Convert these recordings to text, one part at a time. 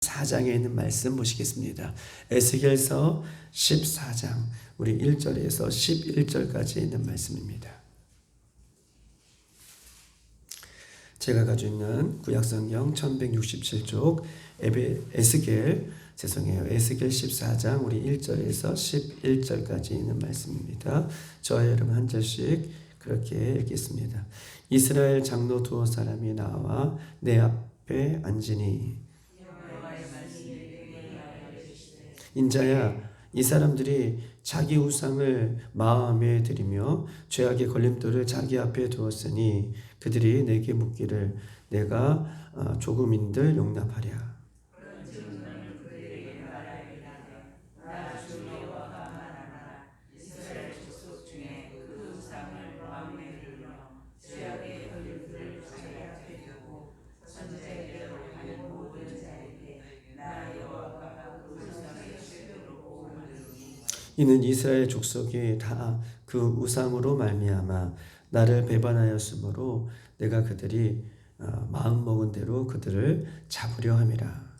14장에 있는 말씀 보시겠습니다. 에스겔서 14장 우리 1절에서 11절까지 있는 말씀입니다. 제가 가지고 있는 구약성경 1167쪽 에스겔 14장 우리 1절에서 11절까지 있는 말씀입니다. 저와 여러분 한 절씩 그렇게 읽겠습니다. 이스라엘 장로 두어 사람이 나와 내 앞에 앉으니 인자야, 이 사람들이 자기 우상을 마음에 들이며 죄악의 걸림돌을 자기 앞에 두었으니 그들이 내게 묻기를 내가 조금인들 용납하랴. 이는 이스라엘 족속이 다 그 우상으로 말미암아 나를 배반하였으므로 내가 그들이 마음먹은 대로 그들을 잡으려 함이라.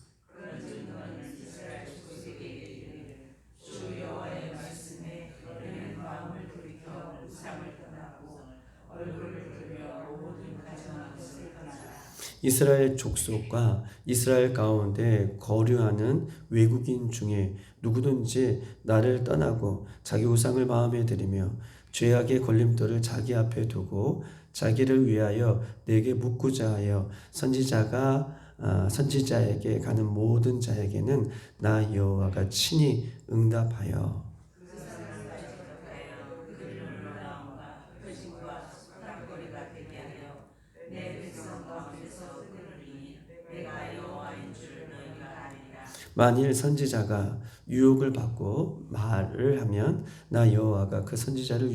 이스라엘 족속과 이스라엘 가운데 거류하는 외국인 중에 누구든지 나를 떠나고 자기 우상을 마음에 들이며 죄악의 걸림돌을 자기 앞에 두고 자기를 위하여 내게 묻고자 하여 선지자에게 가는 모든 자에게는 나 여호와가 친히 응답하여 만일 선지자가 유혹을 받고 말을 하면 나 여호와가 그 선지자를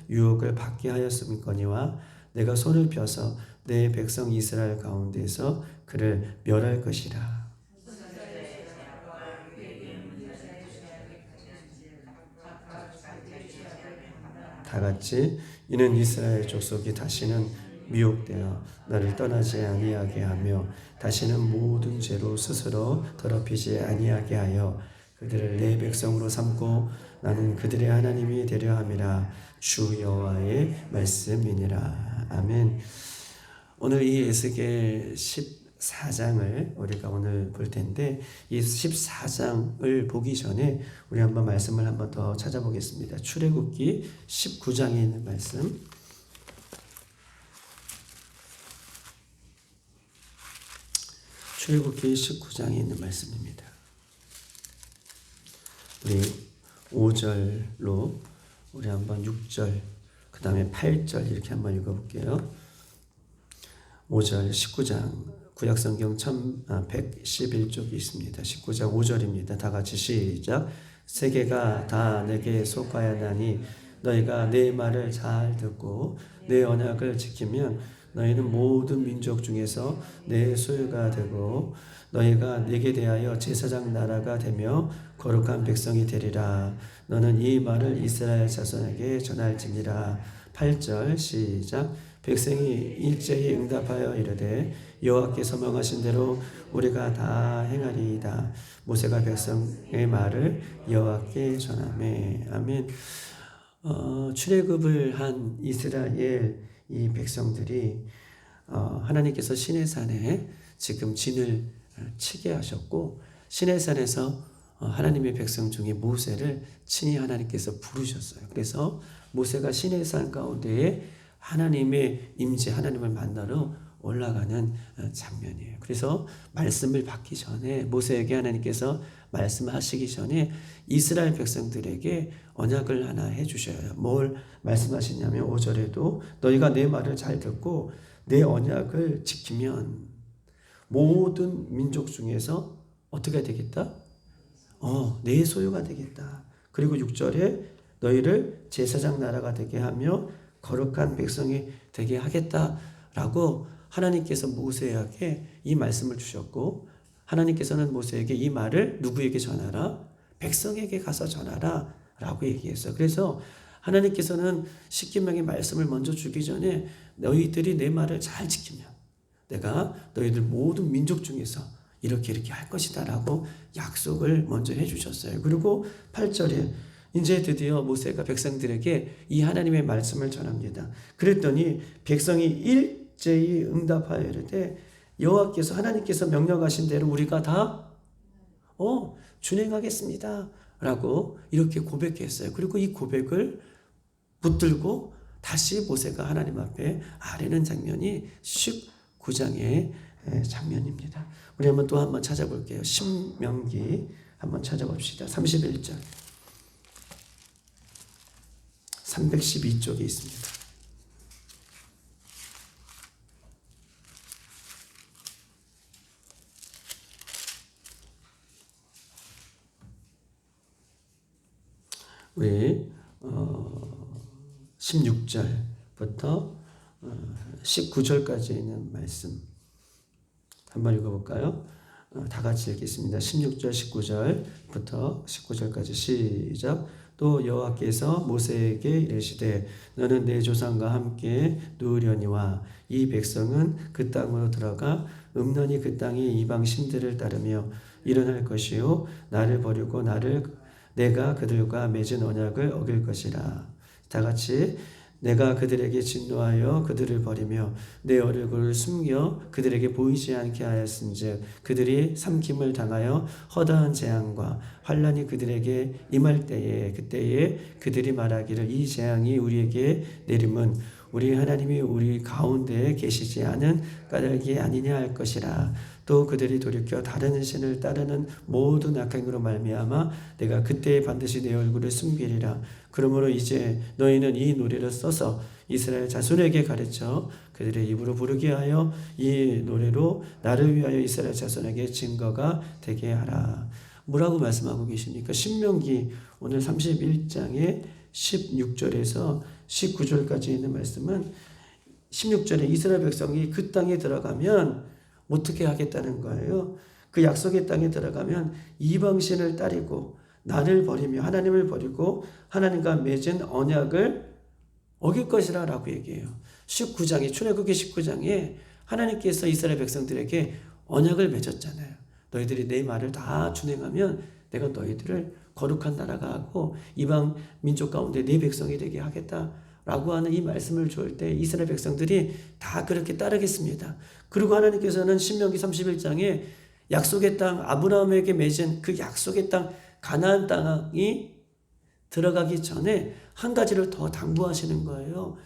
유혹을 받게 하였음이거니와 내가 손을 펴서 내 백성 이스라엘 가운데서 그를 멸할 것이라. 다 같이 이는 이스라엘 족속이 다시는 미혹되어 나를 떠나지 아니하게 하며 다시는 모든 죄로 스스로 더럽히지 아니하게 하여 그들을 내 백성으로 삼고 나는 그들의 하나님이 되려 함이라. 주 여호와의 말씀이니라. 아멘. 오늘 이 에스겔 14장을 우리가 오늘 볼 텐데 이 14장을 보기 전에 우리 한번 말씀을 한번 더 찾아보겠습니다. 출애굽기 19장에 있는 말씀. 출애굽기 19장에 있는 말씀입니다. 우리 5절로 우리 한번 6절 그 다음에 8절 이렇게 한번 읽어볼게요. 5절 19장 구약성경 1111쪽이 있습니다. 19장 5절입니다. 다 같이 시작. 세계가 다 내게 속하였나니 너희가 내 말을 잘 듣고 내 언약을 지키면 너희는 모든 민족 중에서 내 소유가 되고 너희가 내게 대하여 제사장 나라가 되며 거룩한 백성이 되리라. 너는 이 말을 이스라엘 자손에게 전할지니라. 8절 시작. 백성이 일제히 응답하여 이르되 여호와께서 명하신 대로 우리가 다 행하리이다. 모세가 백성의 말을 여호와께 전하매. 아멘. 출애굽을 한 이스라엘 이 백성들이 하나님께서 시내산에 지금 진을 치게 하셨고 시내산에서 하나님의 백성 중에 모세를 친히 하나님께서 부르셨어요. 그래서 모세가 시내산 가운데에 하나님의 임재 하나님을 만나러 올라가는 장면이에요. 그래서 말씀을 받기 전에 모세에게 하나님께서 말씀하시기 전에 이스라엘 백성들에게 언약을 하나 해주셔요. 뭘 말씀하시냐면 5절에도 너희가 내 말을 잘 듣고 내 언약을 지키면 모든 민족 중에서 어떻게 되겠다? 내 소유가 되겠다. 그리고 6절에 너희를 제사장 나라가 되게 하며 거룩한 백성이 되게 하겠다라고 하나님께서 모세에게 이 말씀을 주셨고 하나님께서는 모세에게 이 말을 누구에게 전하라? 백성에게 가서 전하라 라고 얘기했어요. 그래서 하나님께서는 십계명의 말씀을 먼저 주기 전에 너희들이 내 말을 잘 지키면 내가 너희들 모든 민족 중에서 이렇게 할 것이다 라고 약속을 먼저 해주셨어요. 그리고 8절에 이제 드디어 모세가 백성들에게 이 하나님의 말씀을 전합니다. 그랬더니 백성이 일제히 응답하여 이르되 여호와께서 하나님께서 명령하신 대로 우리가 다 준행하겠습니다 라고 이렇게 고백했어요. 그리고 이 고백을 붙들고 다시 모세가 하나님 앞에 아뢰는 장면이 19장의 장면입니다. 우리 한번 또 한번 찾아볼게요. 신명기 한번 찾아봅시다. 31절 312쪽에 있습니다. 우리 16절부터 19절까지 있는 말씀 한번 읽어볼까요? 다 같이 읽겠습니다. 16절 19절부터 19절까지 시작. 또 여호와께서 모세에게 이르시되 너는 내 조상과 함께 누우려니와 이 백성은 그 땅으로 들어가 음란히 그 땅의 이방 신들을 따르며 일어날 것이요 나를 버리고 내가 그들과 맺은 언약을 어길 것이라. 다 같이 내가 그들에게 진노하여 그들을 버리며 내 얼굴을 숨겨 그들에게 보이지 않게 하였은즉 그들이 삼킴을 당하여 허다한 재앙과 환난이 그들에게 임할 때에 그때에 그들이 말하기를 이 재앙이 우리에게 내림은 우리 하나님이 우리 가운데에 계시지 않은 까닭이 아니냐 할 것이라. 또 그들이 돌이켜 다른 신을 따르는 모든 악행으로 말미암아 내가 그때에 반드시 내 얼굴을 숨기리라. 그러므로 이제 너희는 이 노래를 써서 이스라엘 자손에게 가르쳐 그들의 입으로 부르게 하여 이 노래로 나를 위하여 이스라엘 자손에게 증거가 되게 하라. 뭐라고 말씀하고 계십니까? 신명기 오늘 31장의 16절에서 19절까지 있는 말씀은 16절에 이스라엘 백성이 그 땅에 들어가면 어떻게 하겠다는 거예요? 그 약속의 땅에 들어가면 이방신을 따르고 나를 버리며 하나님을 버리고 하나님과 맺은 언약을 어길 것이라 라고 얘기해요. 19장에 출애굽기 19장에 하나님께서 이스라엘 백성들에게 언약을 맺었잖아요. 너희들이 내 말을 다 준행하면 내가 너희들을 거룩한 나라가 하고 이방 민족 가운데 내 백성이 되게 하겠다라고 하는 이 말씀을 줄 때 이스라엘 백성들이 다 그렇게 따르겠습니다. 그리고 하나님께서는 신명기 31장에 약속의 땅 아브라함에게 맺은 그 약속의 땅 가나안 땅이 들어가기 전에 한 가지를 더 당부하시는 거예요.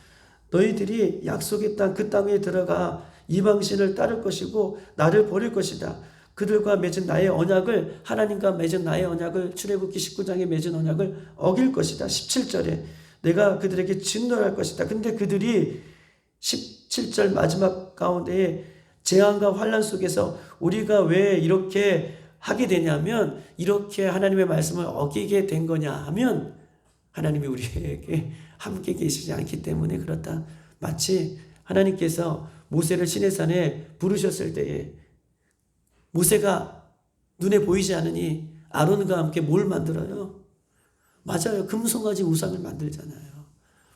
너희들이 약속의 땅 그 땅에 들어가 이방신을 따를 것이고 나를 버릴 것이다. 그들과 맺은 나의 언약을 하나님과 맺은 나의 언약을 출애굽기 19장에 맺은 언약을 어길 것이다. 17절에 내가 그들에게 진노할 것이다. 근데 그들이 17절 마지막 가운데에 재앙과 환난 속에서 우리가 왜 이렇게 하게 되냐면 이렇게 하나님의 말씀을 어기게 된 거냐 하면 하나님이 우리에게 함께 계시지 않기 때문에 그렇다. 마치 하나님께서 모세를 시내산에 부르셨을 때에 모세가 눈에 보이지 않으니 아론과 함께 뭘 만들어요? 맞아요. 금송아지 우상을 만들잖아요.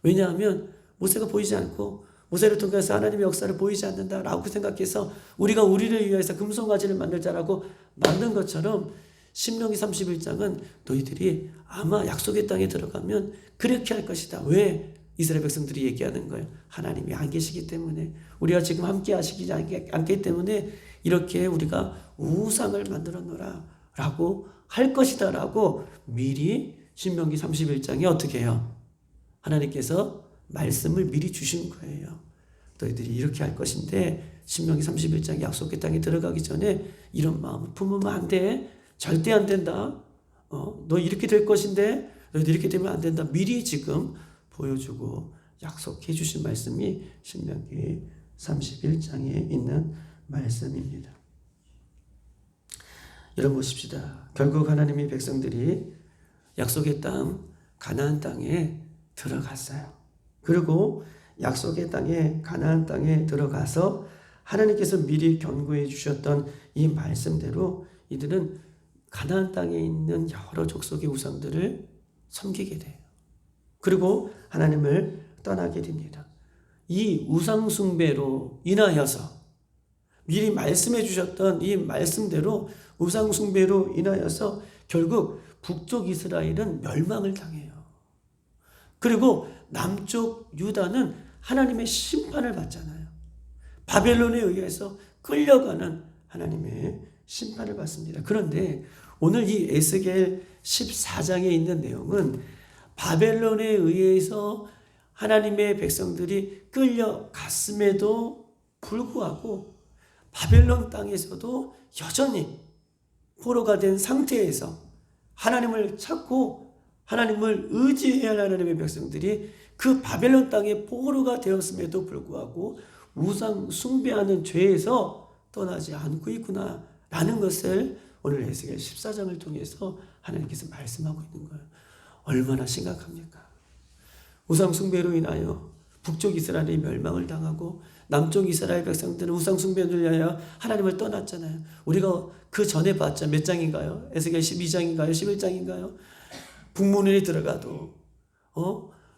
왜냐하면 모세가 보이지 않고 모세를 통해서 하나님의 역사를 보이지 않는다라고 생각해서 우리가 우리를 위해서 금송아지를 만들자라고 만든 것처럼 신명기 31장은 너희들이 아마 약속의 땅에 들어가면 그렇게 할 것이다. 왜? 이스라엘 백성들이 얘기하는 거예요. 하나님이 안 계시기 때문에 우리가 지금 함께 하시지 않기 때문에 이렇게 우리가 우상을 만들어 놓으라 라고 할 것이다 라고 미리 신명기 31장에 어떻게 해요? 하나님께서 말씀을 미리 주신 거예요. 너희들이 이렇게 할 것인데 신명기 31장 약속의 땅에 들어가기 전에 이런 마음을 품으면 안 돼. 절대 안 된다. 너 이렇게 될 것인데 너희들 이렇게 되면 안 된다. 미리 지금 보여주고 약속해 주신 말씀이 신명기 31장에 있는 말씀입니다. 여러분 보십시다. 결국 하나님의 백성들이 약속의 땅 가나안 땅에 들어갔어요. 그리고 약속의 땅에 가나안 땅에 들어가서 하나님께서 미리 경고해 주셨던 이 말씀대로 이들은 가나안 땅에 있는 여러 족속의 우상들을 섬기게 돼요. 그리고 하나님을 떠나게 됩니다. 이 우상 숭배로 인하여서 미리 말씀해 주셨던 이 말씀대로 우상 숭배로 인하여서 결국 북쪽 이스라엘은 멸망을 당해요. 그리고 남쪽 유다는 하나님의 심판을 받잖아요. 바벨론에 의해서 끌려가는 하나님의 심판을 받습니다. 그런데 오늘 이 에스겔 14장에 있는 내용은 바벨론에 의해서 하나님의 백성들이 끌려갔음에도 불구하고 바벨론 땅에서도 여전히 포로가 된 상태에서 하나님을 찾고 하나님을 의지해야 할 하나님의 백성들이 그 바벨론 땅에 포로가 되었음에도 불구하고 우상 숭배하는 죄에서 떠나지 않고 있구나 라는 것을 오늘 에스겔 14장을 통해서 하나님께서 말씀하고 있는 거예요. 얼마나 심각합니까? 우상 숭배로 인하여 북쪽 이스라엘이 멸망을 당하고 남쪽 이스라엘 백성들은 우상 숭배를 위하여 하나님을 떠났잖아요. 우리가 그 전에 봤죠. 몇 장인가요? 에스겔 12장인가요? 11장인가요? 북문에 들어가도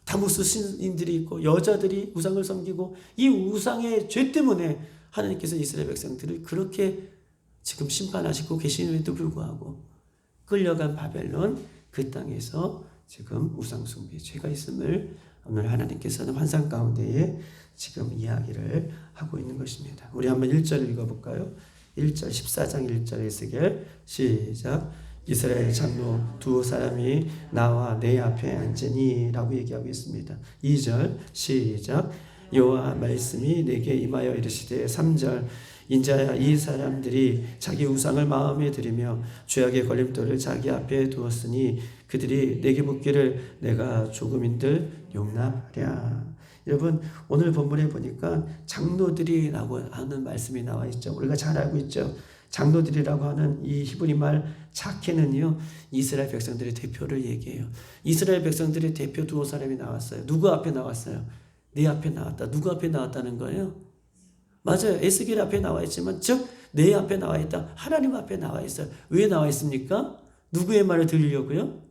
다무스 신인들이 있고 여자들이 우상을 섬기고 이 우상의 죄 때문에 하나님께서 이스라엘 백성들을 그렇게 지금 심판하시고 계시는데도 불구하고 끌려간 바벨론 그 땅에서 지금 우상 숭배 죄가 있음을 오늘 하나님께서는 환상 가운데에 지금 이야기를 하고 있는 것입니다. 우리 한번 1절 읽어볼까요? 1절 14장 1절 에스겔 시작. 이스라엘 장로 두 사람이 나와 내 앞에 앉으니 라고 얘기하고 있습니다. 2절 시작. 여호와 말씀이 내게 임하여 이르시되 3절 인자야 이 사람들이 자기 우상을 마음에 들이며 죄악의 걸림돌을 자기 앞에 두었으니 그들이 내게 묻기를 내가 조금인들 용납하랴. 여러분 오늘 본문에 보니까 장로들이라고 하는 말씀이 나와 있죠. 우리가 잘 알고 있죠. 장로들이라고 하는 이 히브리 말 자케는요 이스라엘 백성들의 대표를 얘기해요. 이스라엘 백성들의 대표 두 사람이 나왔어요. 누구 앞에 나왔어요? 내 앞에 나왔다. 누구 앞에 나왔다는 거예요? 맞아요. 에스겔 앞에 나와 있지만 즉 내 앞에 나와 있다. 하나님 앞에 나와 있어요. 왜 나와 있습니까? 누구의 말을 들으려고요?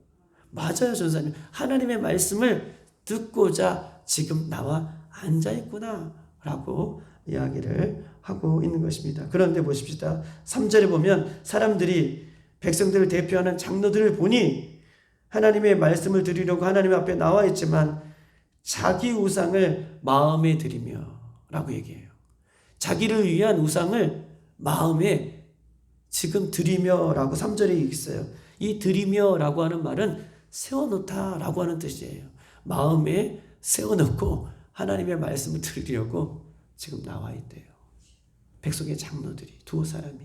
맞아요, 전사님. 하나님의 말씀을 듣고자 지금 나와 앉아 있구나 라고 이야기를 하고 있는 것입니다. 그런데 보십시다. 3절에 보면 사람들이 백성들을 대표하는 장로들을 보니 하나님의 말씀을 들으려고 하나님 앞에 나와 있지만 자기 우상을 마음에 들이며 라고 얘기해요. 자기를 위한 우상을 마음에 지금 들이며 라고 3절에 있어요. 이 들이며 라고 하는 말은 세워놓다 라고 하는 뜻이에요. 마음에 세워놓고 하나님의 말씀을 들으려고 지금 나와 있대요. 백성의 장로들이 두 사람이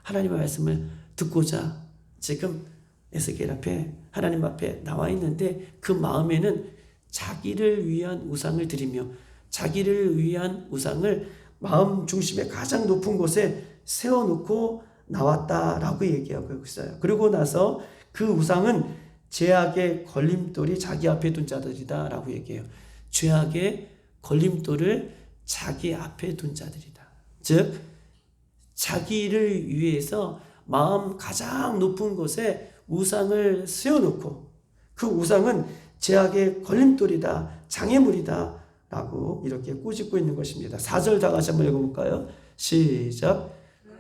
하나님의 말씀을 듣고자 지금 에스겔 앞에 하나님 앞에 나와 있는데 그 마음에는 자기를 위한 우상을 드리며 자기를 위한 우상을 마음 중심의 가장 높은 곳에 세워놓고 나왔다라고 얘기하고 있어요. 그리고 나서 그 우상은 죄악의 걸림돌이 자기 앞에 둔 자들이다 라고 얘기해요. 죄악의 걸림돌을 자기 앞에 둔 자들이다. 즉 자기를 위해서 마음 가장 높은 곳에 우상을 세워놓고 그 우상은 죄악의 걸림돌이다, 장애물이다 라고 이렇게 꾸짖고 있는 것입니다. 4절 다 같이 한번 읽어볼까요? 시작.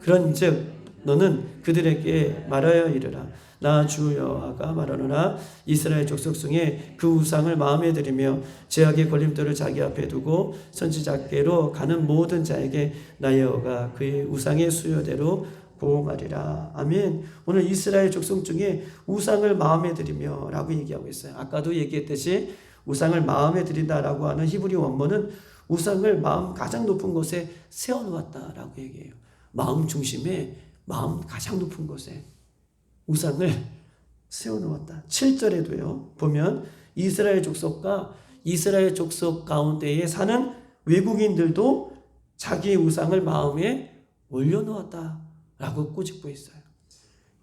그런즉 너는 그들에게 말하여 이르라. 나 주 여호와가 말하노라. 이스라엘 족속 중에 그 우상을 마음에 들이며 죄악의 걸림돌을 자기 앞에 두고 선지자께로 가는 모든 자에게 나 여호와가 그의 우상의 수요대로 보응하리라. 아멘. 오늘 이스라엘 족속 중에 우상을 마음에 들이며 라고 얘기하고 있어요. 아까도 얘기했듯이 우상을 마음에 들인다라고 하는 히브리 원문은 우상을 마음 가장 높은 곳에 세워놓았다라고 얘기해요. 마음 중심에 마음 가장 높은 곳에 우상을 세워놓았다. 7절에도요 보면 이스라엘 족속과 이스라엘 족속 가운데에 사는 외국인들도 자기의 우상을 마음에 올려놓았다라고 꾸짖고 있어요.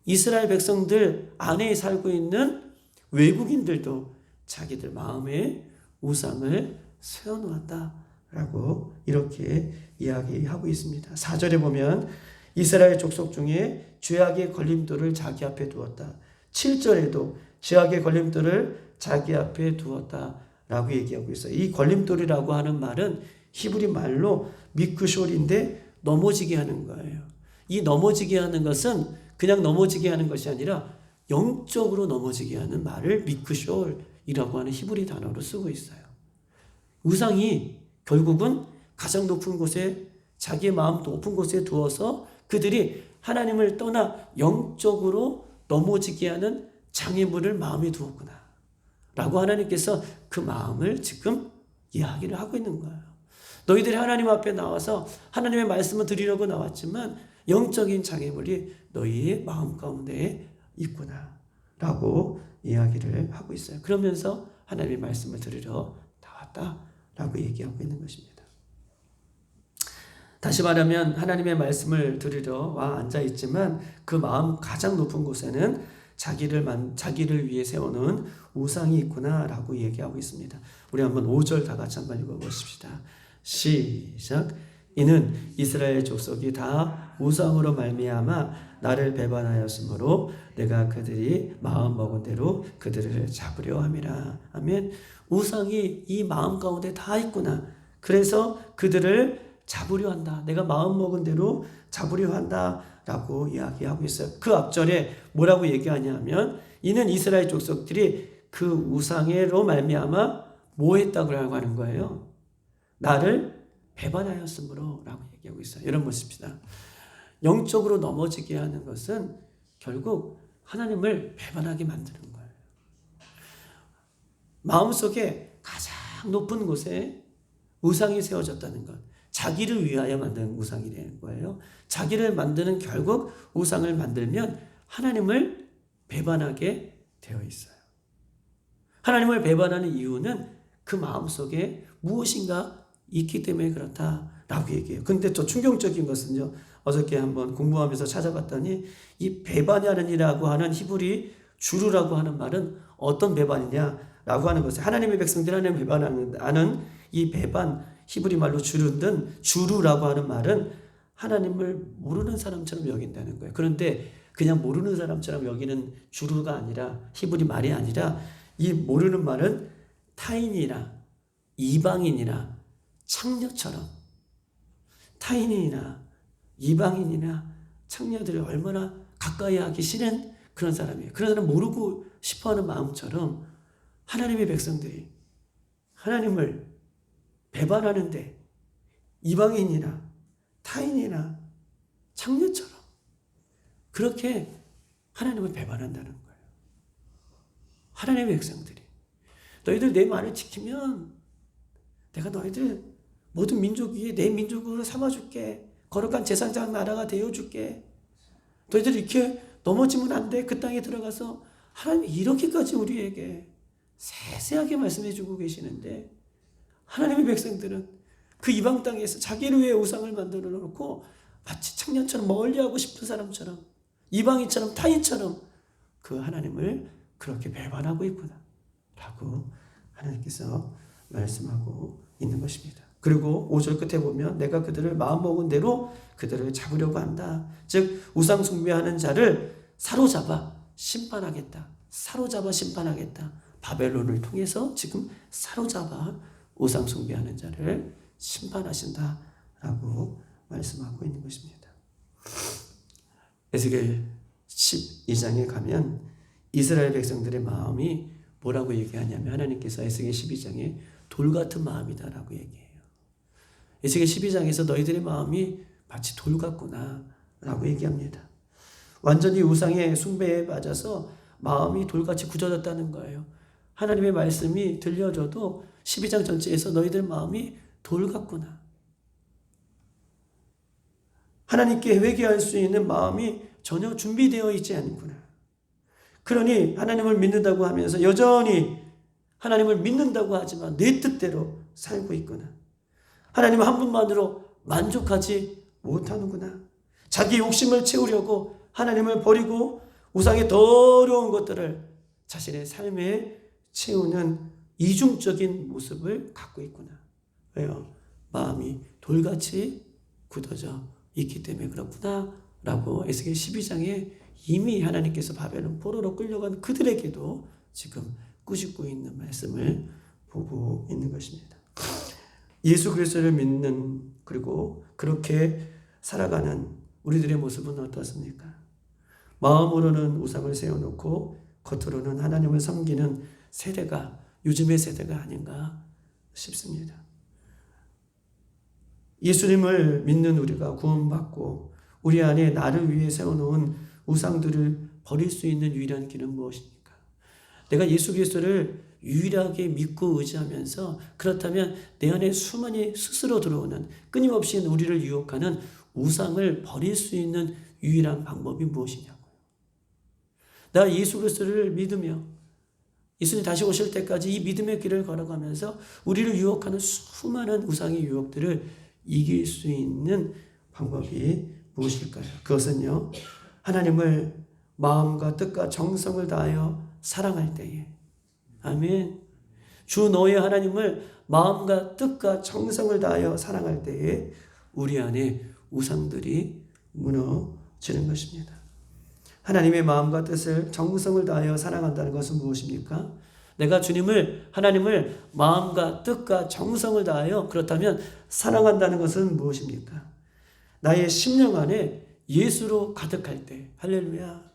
이스라엘 백성들 안에 살고 있는 외국인들도 자기들 마음에 우상을 세워놓았다라고 이렇게 이야기하고 있습니다. 4절에 보면 이스라엘 족속 중에 죄악의 걸림돌을 자기 앞에 두었다. 7절에도 죄악의 걸림돌을 자기 앞에 두었다라고 얘기하고 있어요. 이 걸림돌이라고 하는 말은 히브리 말로 미크숄인데 넘어지게 하는 거예요. 이 넘어지게 하는 것은 그냥 넘어지게 하는 것이 아니라 영적으로 넘어지게 하는 말을 미크숄이라고 하는 히브리 단어로 쓰고 있어요. 우상이 결국은 가장 높은 곳에 자기의 마음 높은 곳에 두어서 그들이 하나님을 떠나 영적으로 넘어지게 하는 장애물을 마음에 두었구나 라고 하나님께서 그 마음을 지금 이야기를 하고 있는 거예요. 너희들이 하나님 앞에 나와서 하나님의 말씀을 드리려고 나왔지만 영적인 장애물이 너희의 마음 가운데 있구나 라고 이야기를 하고 있어요. 그러면서 하나님의 말씀을 들으러 나왔다 라고 얘기하고 있는 것입니다. 다시 말하면 하나님의 말씀을 들으러 와 앉아있지만 그 마음 가장 높은 곳에는 자기를 위해 세우는 우상이 있구나 라고 얘기하고 있습니다. 우리 한번 5절 다 같이 한번 읽어보십시다. 시작. 이는 이스라엘 족속이 다 우상으로 말미암아 나를 배반하였으므로 내가 그들이 마음 먹은 대로 그들을 잡으려 함이라. 아멘. 우상이 이 마음 가운데 다 있구나. 그래서 그들을 잡으려 한다. 내가 마음 먹은 대로 잡으려 한다 라고 이야기하고 있어요. 그 앞절에 뭐라고 얘기하냐면 이는 이스라엘 족속들이 그 우상으로 말미암아 뭐 했다고 하는 거예요? 나를 배반하였으므로 라고 얘기하고 있어요. 여러분 보십시다. 영적으로 넘어지게 하는 것은 결국 하나님을 배반하게 만드는 거예요. 마음속에 가장 높은 곳에 우상이 세워졌다는 것. 자기를 위하여 만든 우상이 되는 거예요. 자기를 만드는 결국 우상을 만들면 하나님을 배반하게 되어 있어요. 하나님을 배반하는 이유는 그 마음속에 무엇인가 있기 때문에 그렇다라고 얘기해요. 근데 또 충격적인 것은요. 어저께 한번 공부하면서 찾아봤더니 이 배반하는이라고 하는 히브리 주루라고 하는 말은 어떤 배반이냐라고 하는 것을 하나님의 백성들 하나님 배반하는 이 배반 히브리 말로 주루라고 하는 말은 하나님을 모르는 사람처럼 여긴다는 거예요. 그런데 그냥 모르는 사람처럼 여기는 주루가 아니라 히브리 말이 아니라 이 모르는 말은 타인이나 이방인이나 창녀처럼 타인이나 이방인이나 창녀들을 얼마나 가까이 하기 싫은 그런 사람이에요. 그런 사람 모르고 싶어하는 마음처럼 하나님의 백성들이 하나님을 배반하는데 이방인이나 타인이나 창녀처럼 그렇게 하나님을 배반한다는 거예요. 하나님의 백성들이 너희들 내 말을 지키면 내가 너희들 모든 민족 위에 내 민족으로 삼아줄게. 거룩한 제사장 나라가 되어줄게. 너희들 이렇게 넘어지면 안 돼. 그 땅에 들어가서 하나님이 이렇게까지 우리에게 세세하게 말씀해주고 계시는데 하나님의 백성들은 그 이방 땅에서 자기를 위해 우상을 만들어 놓고 마치 청년처럼 멀리하고 싶은 사람처럼 이방인처럼 타인처럼 그 하나님을 그렇게 배반하고 있구나 라고 하나님께서 말씀하고 있는 것입니다. 그리고 5절 끝에 보면 내가 그들을 마음먹은 대로 그들을 잡으려고 한다. 즉 우상 숭배하는 자를 사로잡아 심판하겠다. 사로잡아 심판하겠다. 바벨론을 통해서 지금 사로잡아 우상 숭배하는 자를 심판하신다라고 말씀하고 있는 것입니다. 에스겔 12장에 가면 이스라엘 백성들의 마음이 뭐라고 얘기하냐면 하나님께서 에스겔 12장에 돌 같은 마음이다라고 얘기해요. 에스겔 12장에서 너희들의 마음이 마치 돌 같구나 라고 얘기합니다. 완전히 우상의 숭배에 빠져서 마음이 돌같이 굳어졌다는 거예요. 하나님의 말씀이 들려줘도 12장 전체에서 너희들 마음이 돌 같구나. 하나님께 회개할 수 있는 마음이 전혀 준비되어 있지 않구나. 그러니 하나님을 믿는다고 하면서 여전히 하나님을 믿는다고 하지만 내 뜻대로 살고 있구나. 하나님 한 분만으로 만족하지 못하는구나. 자기 욕심을 채우려고 하나님을 버리고 우상의 더러운 것들을 자신의 삶에 채우는 이중적인 모습을 갖고 있구나. 왜요? 마음이 돌같이 굳어져 있기 때문에 그렇구나 라고 에스겔 12장에 이미 하나님께서 바벨론 포로로 끌려간 그들에게도 지금 꾸짖고 있는 말씀을 보고 있는 것입니다. 예수 그리스도를 믿는 그리고 그렇게 살아가는 우리들의 모습은 어떻습니까? 마음으로는 우상을 세워놓고 겉으로는 하나님을 섬기는 세대가 요즘의 세대가 아닌가 싶습니다. 예수님을 믿는 우리가 구원받고 우리 안에 나를 위해 세워놓은 우상들을 버릴 수 있는 유일한 길은 무엇입니까? 내가 예수 그리스도를 유일하게 믿고 의지하면서 그렇다면 내 안에 수많이 스스로 들어오는 끊임없이 우리를 유혹하는 우상을 버릴 수 있는 유일한 방법이 무엇이냐고요. 나 예수 그리스도를 믿으며 예수님 다시 오실 때까지 이 믿음의 길을 걸어가면서 우리를 유혹하는 수많은 우상의 유혹들을 이길 수 있는 방법이 무엇일까요? 그것은요, 하나님을 마음과 뜻과 정성을 다하여 사랑할 때에, 아멘. 주 너의 하나님을 마음과 뜻과 정성을 다하여 사랑할 때에 우리 안에 우상들이 무너지는 것입니다. 하나님의 마음과 뜻을 정성을 다하여 사랑한다는 것은 무엇입니까? 내가 하나님을 마음과 뜻과 정성을 다하여 그렇다면 사랑한다는 것은 무엇입니까? 나의 심령 안에 예수로 가득할 때, 할렐루야.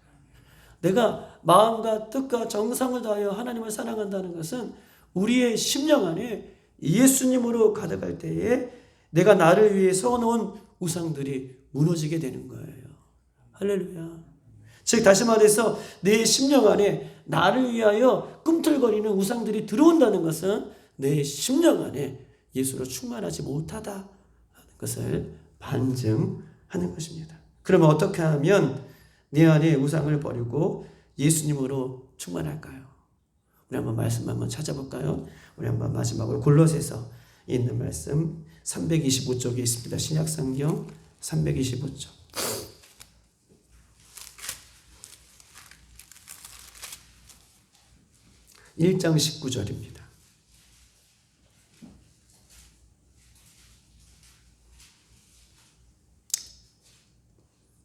내가 마음과 뜻과 정성을 다하여 하나님을 사랑한다는 것은 우리의 심령 안에 예수님으로 가득할 때에 내가 나를 위해 세워놓은 우상들이 무너지게 되는 거예요. 할렐루야. 즉 다시 말해서 내 심령 안에 나를 위하여 꿈틀거리는 우상들이 들어온다는 것은 내 심령 안에 예수로 충만하지 못하다는 것을 반증하는 것입니다. 그러면 어떻게 하면 내 안에 우상을 버리고 예수님으로 충만할까요? 우리 한번 말씀 한번 찾아볼까요? 우리 한번 마지막으로 골로새서 있는 말씀 325쪽에 있습니다. 신약성경 325쪽. 1장 19절입니다.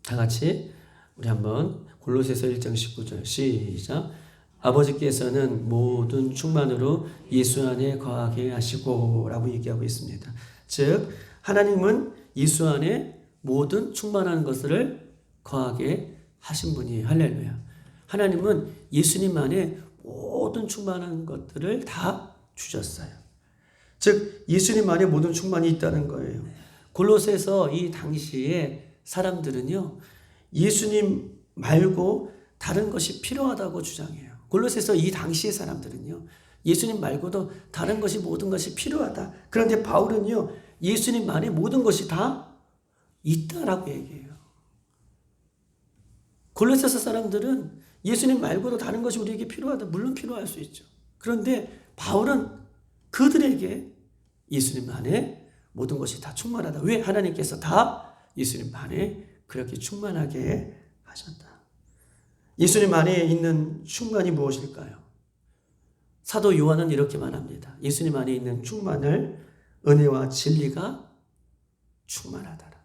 다 같이 우리 한번 골로새서 1장 19절 시작. 아버지께서는 모든 충만으로 예수 안에 거하게 하시고 라고 얘기하고 있습니다. 즉 하나님은 예수 안에 모든 충만한 것을 거하게 하신 분이 할렐루야. 하나님은 예수님 안에 모든 충만한 것들을 다 주셨어요. 즉 예수님 안에 모든 충만이 있다는 거예요. 골로새서 이 당시에 사람들은요, 예수님 말고 다른 것이 필요하다고 주장해요. 골로새서 이 당시의 사람들은요, 예수님 말고도 다른 것이 모든 것이 필요하다. 그런데 바울은요, 예수님 안에 모든 것이 다 있다라고 얘기해요. 골로새서 사람들은 예수님 말고도 다른 것이 우리에게 필요하다. 물론 필요할 수 있죠. 그런데 바울은 그들에게 예수님 안에 모든 것이 다 충만하다. 왜? 하나님께서 다 예수님 안에 그렇게 충만하게 하셨다. 예수님 안에 있는 충만이 무엇일까요? 사도 요한은 이렇게 말합니다. 예수님 안에 있는 충만을 은혜와 진리가 충만하다라.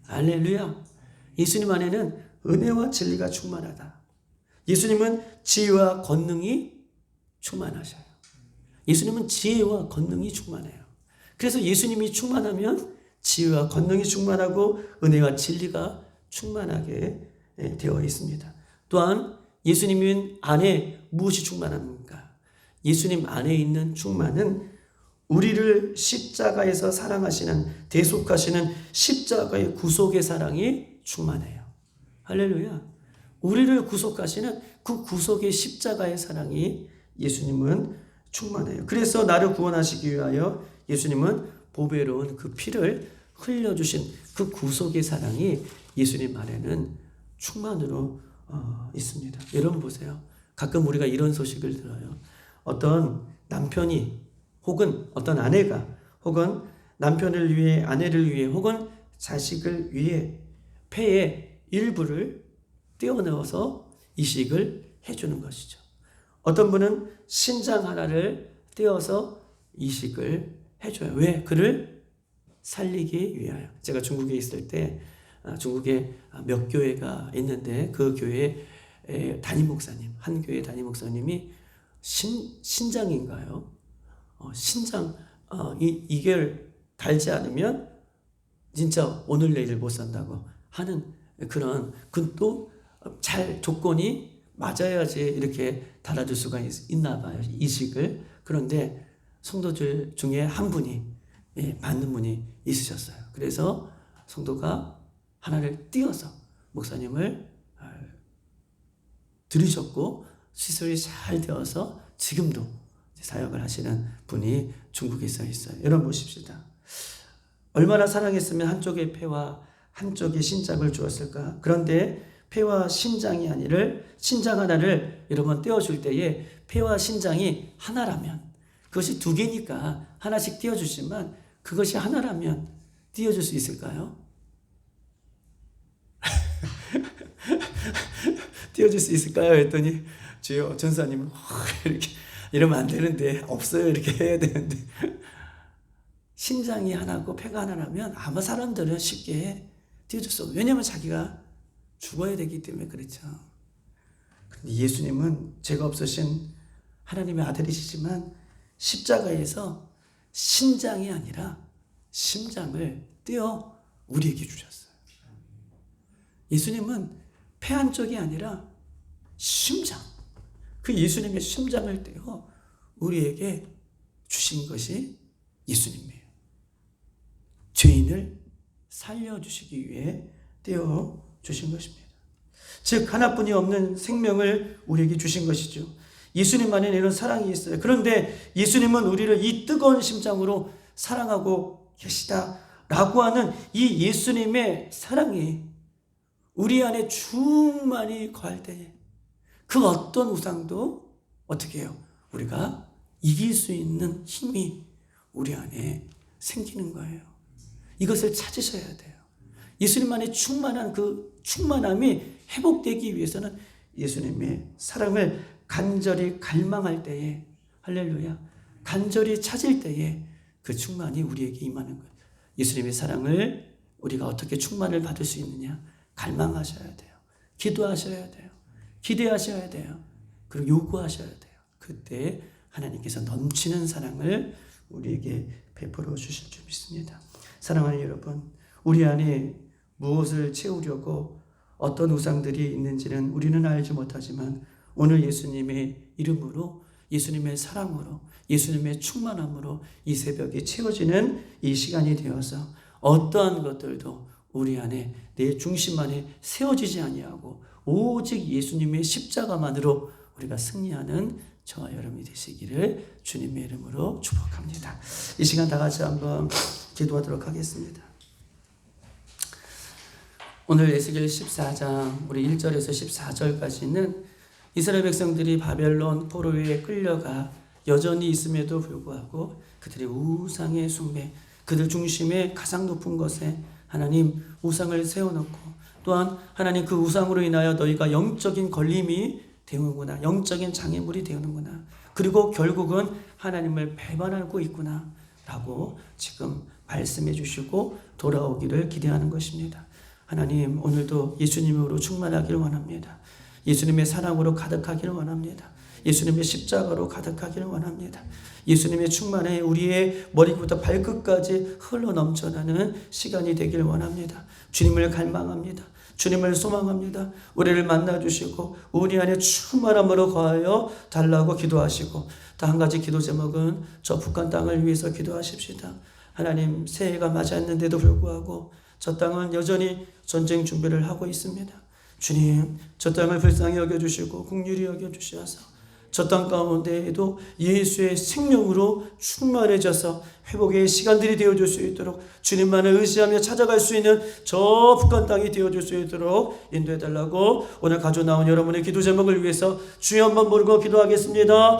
할렐루야. 예수님 안에는 은혜와 진리가 충만하다. 예수님은 지혜와 권능이 충만하셔요. 예수님은 지혜와 권능이 충만해요. 그래서 예수님이 충만하면 지혜와 권능이 충만하고 은혜와 진리가 충만하게 되어 있습니다. 또한 예수님 안에 무엇이 충만합니까? 예수님 안에 있는 충만은 우리를 십자가에서 사랑하시는 대속하시는 십자가의 구속의 사랑이 충만해요. 할렐루야. 우리를 구속하시는 그 구속의 십자가의 사랑이 예수님은 충만해요. 그래서 나를 구원하시기 위하여 예수님은 보배로운 그 피를 흘려주신 그 구속의 사랑이 예수님 안에는 충만으로 있습니다. 여러분 보세요. 가끔 우리가 이런 소식을 들어요. 어떤 남편이 혹은 어떤 아내가 혹은 남편을 위해 아내를 위해 혹은 자식을 위해 폐의 일부를 떼어내어서 이식을 해주는 것이죠. 어떤 분은 신장 하나를 떼어서 이식을 해줘요. 왜? 그를 살리기 위하여. 제가 중국에 있을 때 중국에 몇 교회가 있는데 그 교회 담임 목사님, 한 교회 담임 목사님이 신장인가요? 신장 2개월 달지 않으면 진짜 오늘 내일 못 산다고 하는 그런 또 잘 조건이 맞아야지 이렇게 달아줄 수가 있나 봐요. 이식을. 그런데 성도들 중에 한 분이 맞는 분이 있으셨어요. 그래서 성도가 하나를 띄어서 목사님을 들으셨고 시설이 잘 되어서 지금도 사역을 하시는 분이 중국에 있어요. 여러분 보십시다. 얼마나 사랑했으면 한쪽의 폐와 한쪽의 신장을 주었을까. 그런데 폐와 신장이 아니를 신장 하나를 여러분 떼어줄 때에 폐와 신장이 하나라면, 그것이 두 개니까 하나씩 띄워주지만 그것이 하나라면 띄워줄 수 있을까요? 띄워줄 수 있을까요? 했더니 주여 전사님은 이렇게 이러면 안 되는데, 없어요 이렇게 해야 되는데, 신장이 하나고 폐가 하나라면 아마 사람들은 쉽게 띄워줄 수 없어요. 왜냐하면 자기가 죽어야 되기 때문에 그렇죠. 그런데 예수님은 죄가 없으신 하나님의 아들이시지만 십자가에서 신장이 아니라 심장을 떼어 우리에게 주셨어요. 예수님은 폐 한쪽이 아니라 심장, 그 예수님의 심장을 떼어 우리에게 주신 것이 예수님이에요. 죄인을 살려주시기 위해 떼어 주신 것입니다. 즉 하나뿐이 없는 생명을 우리에게 주신 것이죠. 예수님만에 이런 사랑이 있어요. 그런데 예수님은 우리를 이 뜨거운 심장으로 사랑하고 계시다라고 하는 이 예수님의 사랑이 우리 안에 충만히 거할 때에 그 어떤 우상도 어떻게 해요? 우리가 이길 수 있는 힘이 우리 안에 생기는 거예요. 이것을 찾으셔야 돼요. 예수님만의 충만한 그 충만함이 회복되기 위해서는 예수님의 사랑을 간절히 갈망할 때에, 할렐루야, 간절히 찾을 때에 그 충만이 우리에게 임하는 거예요. 예수님의 사랑을 우리가 어떻게 충만을 받을 수 있느냐? 갈망하셔야 돼요. 기도하셔야 돼요. 기대하셔야 돼요. 그리고 요구하셔야 돼요. 그때 하나님께서 넘치는 사랑을 우리에게 베풀어 주실 줄 믿습니다. 사랑하는 여러분, 우리 안에 무엇을 채우려고 어떤 우상들이 있는지는 우리는 알지 못하지만 오늘 예수님의 이름으로, 예수님의 사랑으로, 예수님의 충만함으로 이 새벽이 채워지는 이 시간이 되어서 어떠한 것들도 우리 안에, 내 중심 안에 세워지지 아니하고 오직 예수님의 십자가만으로 우리가 승리하는 저와 여러분이 되시기를 주님의 이름으로 축복합니다. 이 시간 다 같이 한번 기도하도록 하겠습니다. 오늘 에스겔 14장 우리 1절에서 14절까지는 이스라엘 백성들이 바벨론 포로에 끌려가 여전히 있음에도 불구하고 그들의 우상의 숭배, 그들 중심의 가장 높은 것에 하나님 우상을 세워놓고, 또한 하나님 그 우상으로 인하여 너희가 영적인 걸림이 되는구나, 영적인 장애물이 되는구나, 그리고 결국은 하나님을 배반하고 있구나 라고 지금 말씀해 주시고 돌아오기를 기대하는 것입니다. 하나님, 오늘도 예수님으로 충만하기를 원합니다. 예수님의 사랑으로 가득하기를 원합니다. 예수님의 십자가로 가득하기를 원합니다. 예수님의 충만에 우리의 머리부터 발끝까지 흘러 넘쳐나는 시간이 되기를 원합니다. 주님을 갈망합니다. 주님을 소망합니다. 우리를 만나주시고 우리 안에 충만함으로 거하여 달라고 기도하시고, 또 한 가지 기도 제목은 저 북한 땅을 위해서 기도하십시다. 하나님, 새해가 맞았는데도 불구하고 저 땅은 여전히 전쟁 준비를 하고 있습니다. 주님, 저 땅을 불쌍히 여겨주시고 긍휼히 여겨주시어서 저 땅 가운데에도 예수의 생명으로 충만해져서 회복의 시간들이 되어줄 수 있도록, 주님만을 의지하며 찾아갈 수 있는 저 북한 땅이 되어줄 수 있도록 인도해달라고 오늘 가져 나온 여러분의 기도 제목을 위해서 주여 한번 부르고 기도하겠습니다.